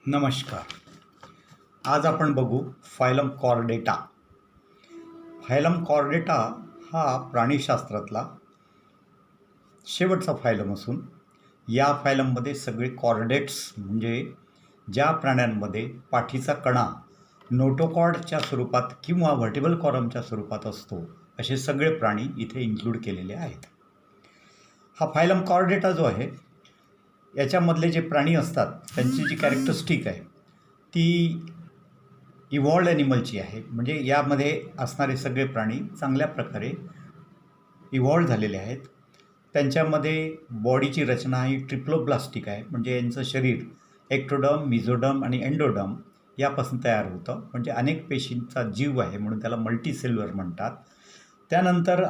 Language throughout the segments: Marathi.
नमस्कार. आज आपण बघू फायलम कॉर्डेटा. फायलम कॉर्डेटा हा प्राणीशास्त्रातला शेवटचा फायलम असून या फायलममध्ये सगळे कॉर्डेट्स म्हणजे ज्या प्राण्यांमध्ये पाठीचा कणा नोटोकॉर्डच्या स्वरूपात किंवा व्हर्टिबल कॉलमच्या स्वरूपात असतो असे सगळे प्राणी इथे इन्क्लूड केलेले आहेत. हा फायलम कॉर्डेटा जो आहे याच्यामधले जे प्राणी असतात त्यांची जी कॅरेक्टरिस्टिक आहे ती इव्हॉल्ड ॲनिमलची आहे. म्हणजे यामध्ये असणारे सगळे प्राणी चांगल्या प्रकारे इव्हॉल्ड झालेले आहेत. त्यांच्यामध्ये बॉडीची रचना ही ट्रिप्लोब्लास्टिक आहे. म्हणजे यांचं शरीर एक्टोडर्म, मिझोडर्म आणि एंडोडर्म यापासून तयार होतं. म्हणजे अनेक पेशींचा जीव आहे म्हणून त्याला मल्टीसेल्युलर म्हणतात. त्यानंतर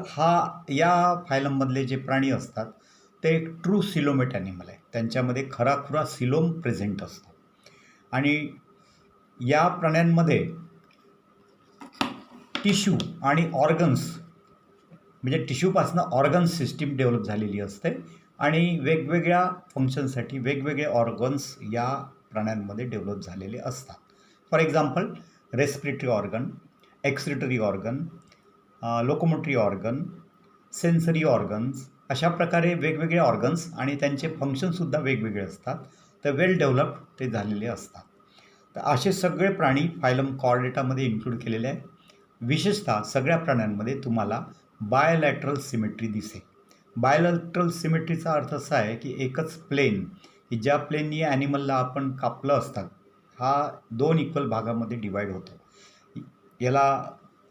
या फायलममधले जे प्राणी असतात ते एक ट्रू सिलोमेट ॲनिमल आहे. त्यांच्यामध्ये खराखुरा सिलोम प्रेझेंट असतो आणि या प्राण्यांमध्ये टिश्यू आणि ऑर्गन्स म्हणजे टिश्यूपासून ऑर्गन्स सिस्टीम डेव्हलप झालेली असते आणि वेगवेगळ्या फंक्शनसाठी वेगवेगळे ऑर्गन्स या प्राण्यांमध्ये डेव्हलप झालेले असतात. For example respiratory organ, excretory organ, locomotory organ, sensory organs, अशा प्रकारे वेगवेगळे ऑर्गन्स आणि त्यांचे फंक्शनसुद्धा वेगवेगळे असतात. तर वेल डेव्हलप्ड ते झालेले असतात. तर असे सगळे प्राणी फायलम कॉर्डेटामध्ये इन्क्लूड केलेले आहे. विशेषतः सगळ्या प्राण्यांमध्ये तुम्हाला बायलॅटरल सिमेट्री दिसेल. बायलॅटरल सिमेट्रीचा अर्थ असा आहे की एकच प्लेन की ज्या प्लेननी ॲनिमलला आपण कापलं असतात हा 2 इक्वल भागामध्ये डिवाईड होतो. याला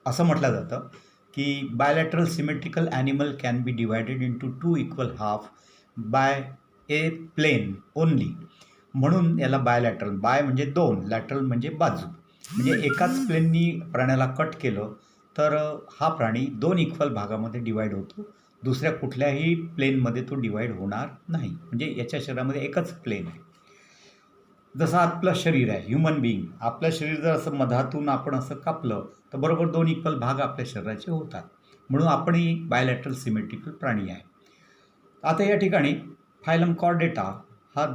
असं म्हटलं जातं की bilateral symmetrical animal can be divided into 2 equal half by a plane only. म्हणून याला बायलॅटरल, बाय म्हणजे 2, लॅटरल म्हणजे बाजू. म्हणजे एकाच प्लेननी प्राण्याला कट केलं तर हा प्राणी 2 इक्वल भागामध्ये डिवाईड होतो. दुसऱ्या कुठल्याही प्लेनमध्ये तो डिवाईड होणार नाही. म्हणजे याच्या शरीरामध्ये एकच प्लेन आहे. जसं आपलं शरीर आहे, ह्युमन बिईंग, आपलं शरीर जर असं मधातून आपण असं कापलं तर बरोबर 2 इक्वल भाग आपल्या शरीराचे होतात. म्हणून आपणही बायलॅटरल सिमेट्रिकल प्राणी आहे. आता या ठिकाणी फायलम कॉर्डेटा हा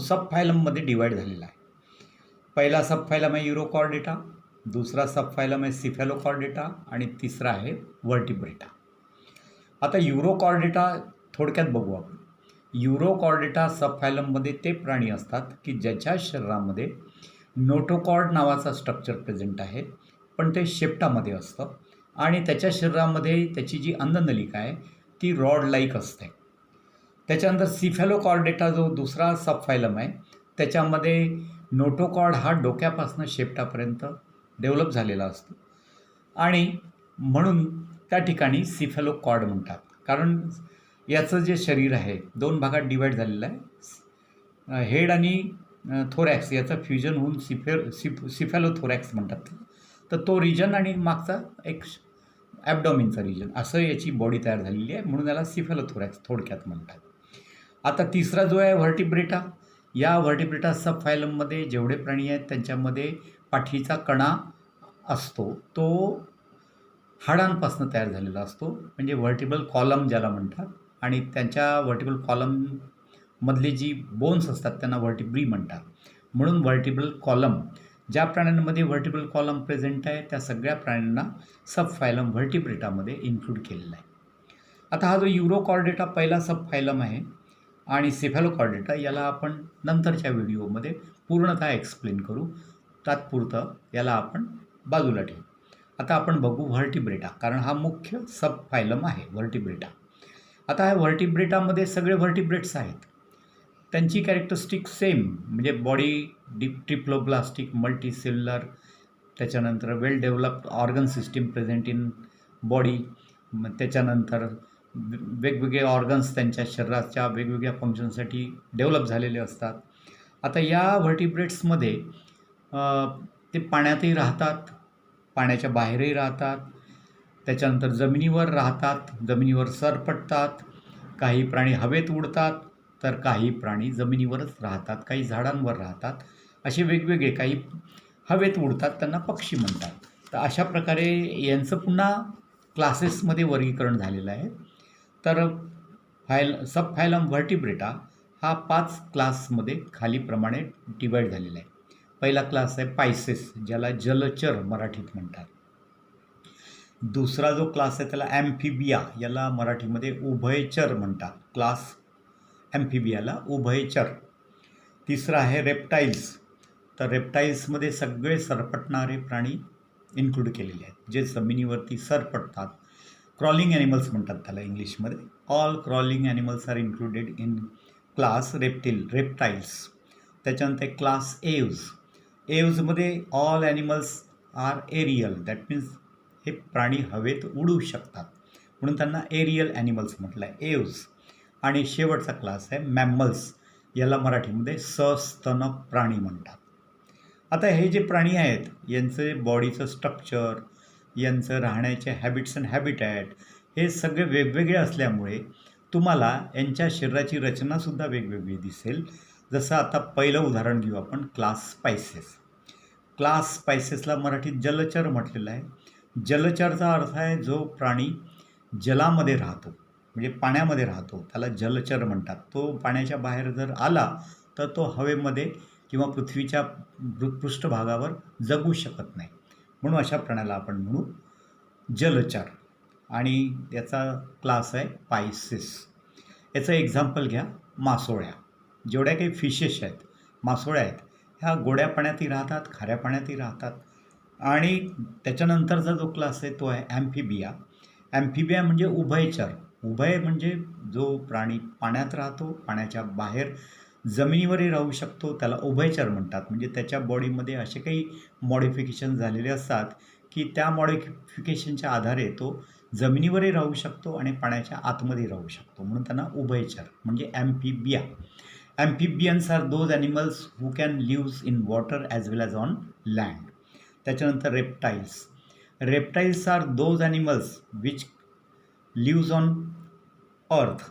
सब फायलममध्ये डिवाईड झालेला आहे. पहिला सब फायलम आहे युरोकॉर्डेटा, दुसरा सब फायलम आहे सिफॅलोकॉर्डेटा आणि तिसरा आहे व्हर्टिब्रेटा. आता युरोकॉर्डेटा थोडक्यात बघू आपण. युरोकॉर्डेटा सब फायलममध्ये ते प्राणी असतात की ज्याच्या शरीरामध्ये नोटोकॉर्ड नावाचा स्ट्रक्चर प्रेझेंट आहे पण ते शेपटामध्ये असतं आणि त्याच्या शरीरामध्ये त्याची जी अन्ननलिका आहे ती रॉड लाईक असते. त्याच्यानंतर सिफॅलोकॉर्डेटा जो दुसरा सब फायलम आहे त्याच्यामध्ये नोटोकॉर्ड हा डोक्यापासून शेपटापर्यंत डेव्हलप झालेला असतो आणि म्हणून त्या ठिकाणी सिफॅलोकॉर्ड म्हणतात. कारण याचं जे शरीर आहे 2 भागात डिवाईड झालेलं आहे. हेड आणि थोरॅक्स याचं फ्युजन होऊन सिफॅलोथोरॅक्स म्हणतात. तर तो रिजन आणि मागचा एक ॲबडॉमिनचा रिजन असं याची बॉडी तयार झालेली आहे म्हणून याला सिफॅलोथोरॅक्स थोडक्यात म्हणतात. आता तिसरा जो आहे व्हर्टिब्रेटा. या व्हर्टिब्रेटा सब फायलममध्ये जेवढे प्राणी आहेत त्यांच्यामध्ये पाठीचा कणा असतो तो हाडांपासून तयार झालेला असतो म्हणजे व्हर्टिबल कॉलम ज्याला म्हणतात आणि त्यांच्या व्हर्टिबल कॉलममधले जी बोन्स असतात त्यांना व्हर्टिब्री म्हणतात. म्हणून व्हर्टिबल कॉलम ज्या प्राण्यांमध्ये व्हर्टिबल कॉलम प्रेझेंट आहे त्या सगळ्या प्राण्यांना सब फायलम व्हर्टिब्रेटामध्ये इन्क्लूड केलेला आहे. आता हा जो युरोकॉर्डेटा पहिला सब फायलम आहे आणि सिफॅलोकॉर्डेटा याला आपण नंतरच्या व्हिडिओमध्ये पूर्णतः एक्सप्लेन करू. तात्पुरतं याला आपण बाजूला ठेवू. आता आपण बघू व्हर्टिब्रेटा कारण हा मुख्य सब फायलम आहे व्हर्टिब्रेटा. आता ह्या व्हर्टिब्रेटामध्ये सगळे व्हर्टिब्रेट्स आहेत. त्यांची कॅरेक्टरिस्टिक सेम म्हणजे बॉडी ट्रिप्लोब्लास्टिक, मल्टीसेल्युलर, त्याच्यानंतर well developed organ system present in body, त्याच्यानंतर वेगवेगळे ऑर्गन्स त्यांच्या शरीराच्या वेगवेगळ्या फंक्शनसाठी डेव्हलप झालेले असतात. आता या व्हर्टिब्रेट्समध्ये ते पाण्यातही राहतात, पाण्याच्या बाहेरही राहतात, त्याच्यानंतर जमिनीवर राहतात, जमिनीवर सरपटतात, काही प्राणी हवेत उडतात तर काही प्राणी जमिनीवरच राहतात, काही झाडांवर राहतात. असे वेगवेगळे काही हवेत उडतात त्यांना पक्षी म्हणतात. तर अशा प्रकारे यांचं पुन्हा क्लासेसमध्ये वर्गीकरण झालेलं आहे. तर सब फायलम व्हर्टिब्रेटा हा 5 क्लासमध्ये खालीप्रमाणे डिवाईड झालेला आहे. पहिला क्लास आहे पायसेस, ज्याला जलचर मराठीत म्हणतात. दुसरा जो क्लास आहे त्याला ॲम्फिबिया, याला मराठीमध्ये उभयचर म्हणतात. क्लास ॲम्फिबियाला उभयचर. तिसरा आहे रेप्टाईल्स. तर रेप्टाईल्समध्ये सगळे सरपटणारे प्राणी इन्क्लूड केलेले आहेत, जे जमिनीवरती सरपटतात. क्रॉलिंग ॲनिमल्स म्हणतात त्याला इंग्लिशमध्ये. All crawling animals are included in class reptiles. त्याच्यानंतर क्लास एव्ज. एव्जमध्ये all animals are aerial, that means हे प्राणी हवेत उडू शकतात, म्हणून त्यांना एरियल ॲनिमल्स म्हटलं आहे, एव्ज. आणि शेवटचा क्लास आहे मॅमल्स, याला मराठीमध्ये सस्तन प्राणी म्हणतात. आता हे जे प्राणी आहेत यांचं बॉडीचं स्ट्रक्चर, यांचं राहण्याचे हॅबिट्स अँड हॅबिटॅट हे सगळे वेगवेगळे असल्यामुळे तुम्हाला यांच्या शरीराची रचनासुद्धा वेगवेगळी दिसेल. जसं आता पहिलं उदाहरण घेऊ आपण, क्लास स्पायसेस. क्लास स्पायसेसला मराठीत जलचर म्हटलेलं आहे. जलचरचा अर्थ आहे जो प्राणी जलामध्ये राहतो, म्हणजे पाण्यामध्ये राहतो, त्याला जलचर म्हणतात. तो पाण्याच्या बाहेर जर आला तर तो हवेमध्ये किंवा पृथ्वीच्या पृष्ठभागावर जगू शकत नाही, म्हणून अशा प्राण्याला आपण म्हणू जलचर. आणि याचा क्लास आहे पायसेस. याचं एक्झाम्पल घ्या, मासोळ्या. जेवढ्या काही फिशेस आहेत, मासोळ्या आहेत, ह्या गोड्या पाण्यातही राहतात, खाऱ्या पाण्यातही राहतात. आणि त्याच्यानंतरचा जो क्लास आहे तो आहे ॲम्फिबिया. ॲम्फिबिया म्हणजे उभयचर. उभय म्हणजे जो प्राणी पाण्यात राहतो, पाण्याच्या बाहेर जमिनीवरही राहू शकतो, त्याला उभयचर म्हणतात. म्हणजे त्याच्या बॉडीमध्ये असे काही मॉडिफिकेशन झालेले असतात की त्या मॉडिफिकेशनच्या आधारे तो जमिनीवरही राहू शकतो आणि पाण्याच्या आतमध्ये राहू शकतो, म्हणून त्यांना उभयचर म्हणजे amphibia. Amphibians are those animals who can lives in water as well as on land. त्याच्यानंतर reptiles. Reptiles are those animals which lives on earth.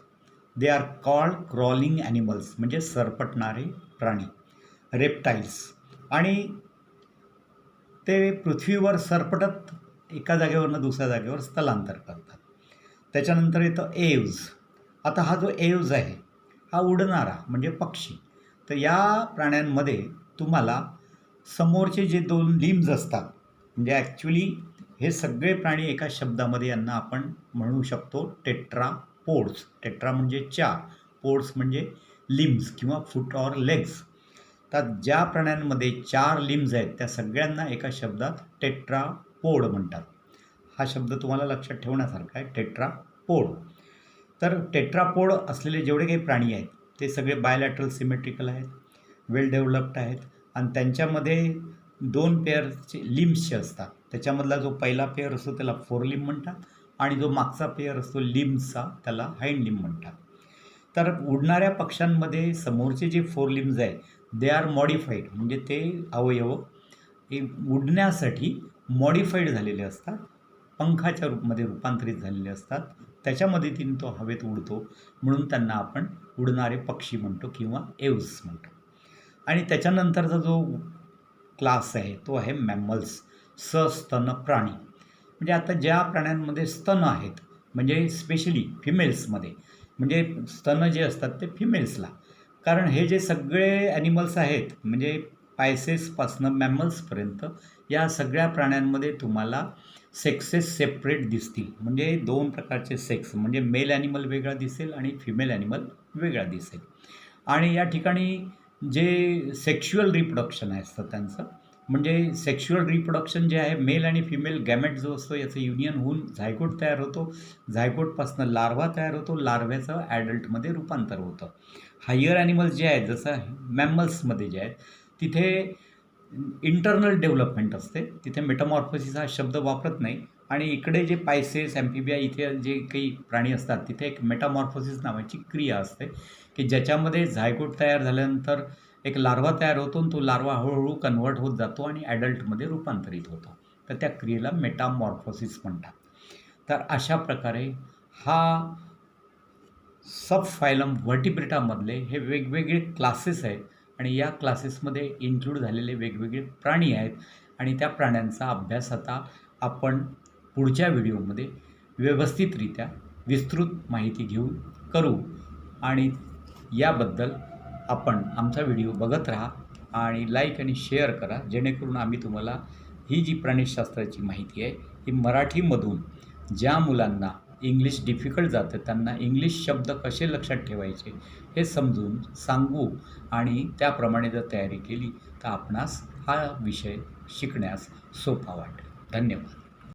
They are called crawling animals, म्हणजे सरपटणारे प्राणी, रेप्टाईल्स. आणि ते पृथ्वीवर सरपटत एका जागेवरनं दुसऱ्या जागेवर स्थलांतर करतात. त्याच्यानंतर येतं एव्ज. आता हा जो एव्ज आहे हा उडणारा म्हणजे पक्षी. तर या प्राण्यांमध्ये तुम्हाला समोरचे जे दोन लिम्स असतात, म्हणजे ॲक्च्युली हे सगळे प्राणी एका शब्दामध्ये यांना आपण म्हणू शकतो टेट्रापोड्स. टेट्रा म्हणजे चार, पोड्स म्हणजे लिम्स किंवा फूट ऑर लेग्स. तर ज्या प्राण्यांमध्ये 4 लिम्स आहेत त्या सगळ्यांना एका शब्दात टेट्रापोड म्हणतात. हा शब्द तुम्हाला लक्षात ठेवण्यासारखा आहे, टेट्रापोड. तर टेट्रापोड असलेले जेवढे काही प्राणी आहेत ते सगळे बायलॅटरल सिमेट्रिकल आहेत, वेल डेव्हलप्ड आहेत. आणि त्यांच्यामध्ये 2 पेअरचे लिम्सचे असतात. त्याच्यामधला जो पहिला पेअर असतो त्याला फोरलिम म्हणतात आणि जो मागचा पेअर असतो लिम्सचा त्याला हाइंड लिम म्हणतात. तर उडणाऱ्या पक्ष्यांमध्ये समोरचे जे 4 लिम्स आहे दे आर मॉडिफाईड, म्हणजे ते अवयव हे उडण्यासाठी मॉडिफाईड झालेले असतात, पंखाच्या रूपामध्ये रूपांतरित झालेले असतात. त्याच्या मदतीने तो हवेत उडतो, म्हणून त्यांना आपण उडणारे पक्षी म्हणतो किंवा एव्ज म्हणतो. आणि त्याच्यानंतरचा जो क्लास आहे तो आहे मॅमल्स, सस्तन प्राणी. म्हणजे आता ज्या प्राण्यांमध्ये स्तन आहेत, म्हणजे स्पेशली फिमेल्समध्ये, म्हणजे स्तन जे असतात ते फिमेल्सला. कारण हे जे सगळे ॲनिमल्स आहेत म्हणजे पायसेसपासनं मॅमल्सपर्यंत या सगळ्या प्राण्यांमध्ये तुम्हाला सेक्सेस सेपरेट दिसतील. म्हणजे 2 प्रकारचे सेक्स, म्हणजे मेल ॲनिमल वेगळा दिसेल आणि फिमेल ॲनिमल वेगळा दिसेल. आणि या ठिकाणी जे सेक्शुअल रिप्रोडक्शन असतं त्यांचं, म्हणजे सेक्शुअल रिप्रोडक्शन जे आहे मेल आणि फिमेल गॅमेट जो असतो याचं युनियन होऊन झायगोट तयार होतो. झायगोटपासून लार्वा तयार होतो, लार्व्याचं ॲडल्टमध्ये रूपांतर होतं. हायर ॲनिमल्स जे आहेत जसं मॅमल्समध्ये जे आहेत तिथे इंटरनल डेव्हलपमेंट असते, तिथे मेटामॉर्फोसिस हा शब्द वापरत नाही. आणि इकडे जे पायसेस ॲम्फिबिया इथे जे काही प्राणी असतात तिथे एक मेटामॉर्फोसिस नावाची क्रिया असते की ज्याच्यामध्ये झायगोट तयार झाल्यानंतर एक लार्वा तयार होतो आणि तो लार्वा हळूहळू कन्व्हर्ट होत जातो आणि ॲडल्टमध्ये रूपांतरित होतो. तर त्या क्रियेला मेटामॉर्फोसिस म्हणतात. तर अशा प्रकारे हा सब फायलम व्हर्टिब्रेटामधले हे वेगवेगळे क्लासेस आहेत आणि या क्लासेसमध्ये इन्क्लूड झालेले वेगवेगळे प्राणी आहेत. आणि त्या प्राण्यांचा अभ्यास आता आपण पुढच्या व्हिडिओमध्ये व्यवस्थितरित्या विस्तृत माहिती घेऊन करू. आणि याबद्दल आपण आमचा व्हिडिओ बघत राहा. आणि लाईक आणि शेअर करा, जेणेकरून आम्ही तुम्हाला ही जी प्राणीशास्त्राची माहिती आहे ही मराठीमधून ज्या मुलांना इंग्लिश डिफिकल्ट जातं त्यांना इंग्लिश शब्द कसे लक्षात ठेवायचे हे समजून सांगू आणि त्याप्रमाणे जर तयारी केली तर आपणास हा विषय शिकण्यास सोपा वाटेल. धन्यवाद.